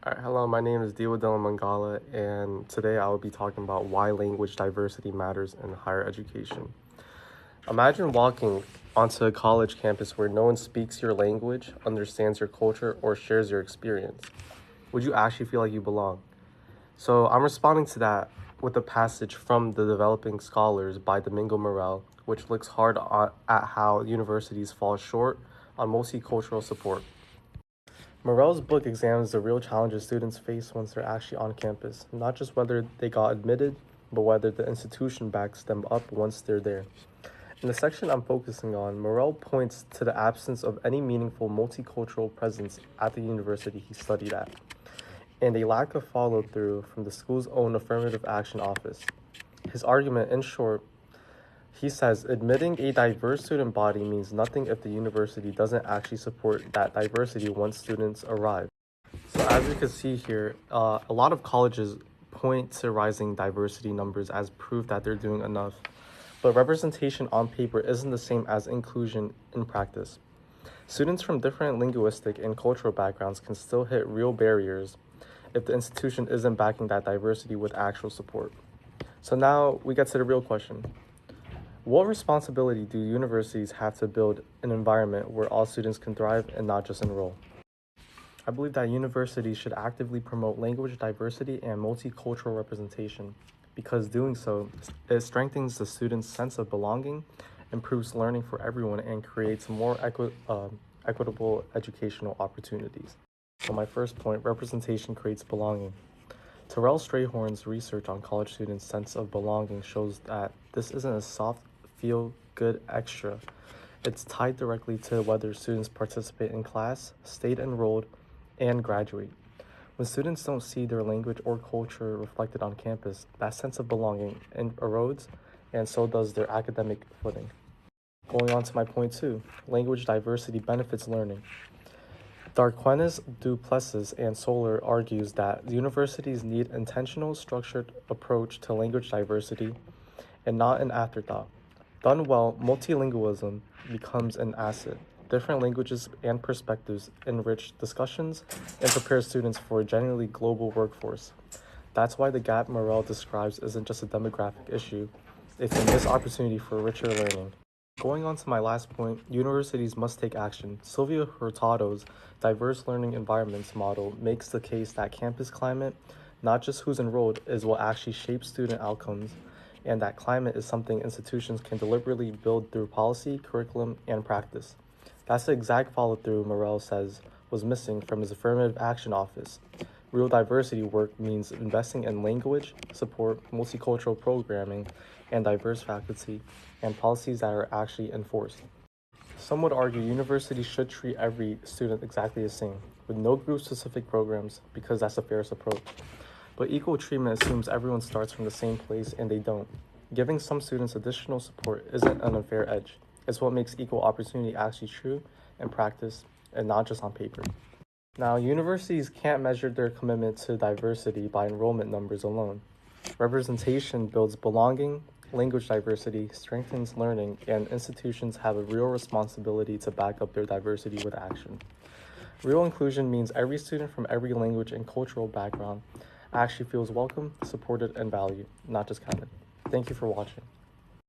Hello, my name is Diwa Dylan Mangala, and today I will be talking about why language diversity matters in higher education. Imagine walking onto a college campus where no one speaks your language, understands your culture, or shares your experience. Would you actually feel like you belong? So I'm responding to that with a passage from The Developing Scholars by Domingo Morel, which looks at how universities fall short on multicultural support. Morel's book examines the real challenges students face once they're actually on campus, not just whether they got admitted, but whether the institution backs them up once they're there. In the section I'm focusing on, Morel points to the absence of any meaningful multicultural presence at the university he studied at, and a lack of follow through from the school's own affirmative action office. His argument, in short, he says admitting a diverse student body means nothing if the university doesn't actually support that diversity once students arrive. So as you can see here, a lot of colleges point to rising diversity numbers as proof that they're doing enough. But representation on paper isn't the same as inclusion in practice. Students from different linguistic and cultural backgrounds can still hit real barriers if the institution isn't backing that diversity with actual support. So now we get to the real question. What responsibility do universities have to build an environment where all students can thrive and not just enroll? I believe that universities should actively promote language diversity and multicultural representation because doing so, it strengthens the student's sense of belonging, improves learning for everyone, and creates more equitable educational opportunities. So my first point, representation creates belonging. Terrell Strayhorn's research on college students' sense of belonging shows that this isn't a soft, feel-good extra. It's tied directly to whether students participate in class, stay enrolled, and graduate. When students don't see their language or culture reflected on campus, that sense of belonging erodes, and so does their academic footing. Going on to my point two, language diversity benefits learning. Darquenes, Duplessis, and Soler argues that universities need intentional, structured approach to language diversity and not an afterthought. Done well, multilingualism becomes an asset. Different languages and perspectives enrich discussions and prepare students for a genuinely global workforce. That's why the gap Morel describes isn't just a demographic issue, it's a missed opportunity for richer learning. Going on to my last point, universities must take action. Silvia Hurtado's diverse learning environments model makes the case that campus climate, not just who's enrolled, is what actually shapes student outcomes, and that climate is something institutions can deliberately build through policy, curriculum, and practice. That's the exact follow-through Morel says was missing from his affirmative action office. Real diversity work means investing in language, support, multicultural programming, and diverse faculty, and policies that are actually enforced. Some would argue universities should treat every student exactly the same, with no group-specific programs, because that's the fairest approach. But equal treatment assumes everyone starts from the same place, and they don't. Giving some students additional support isn't an unfair edge. It's what makes equal opportunity actually true in practice and not just on paper. Now, universities can't measure their commitment to diversity by enrollment numbers alone. Representation builds belonging, language diversity strengthens learning, and institutions have a real responsibility to back up their diversity with action. Real inclusion means every student from every language and cultural background actually feels welcome, supported, and valued, not just counted. Thank you for watching.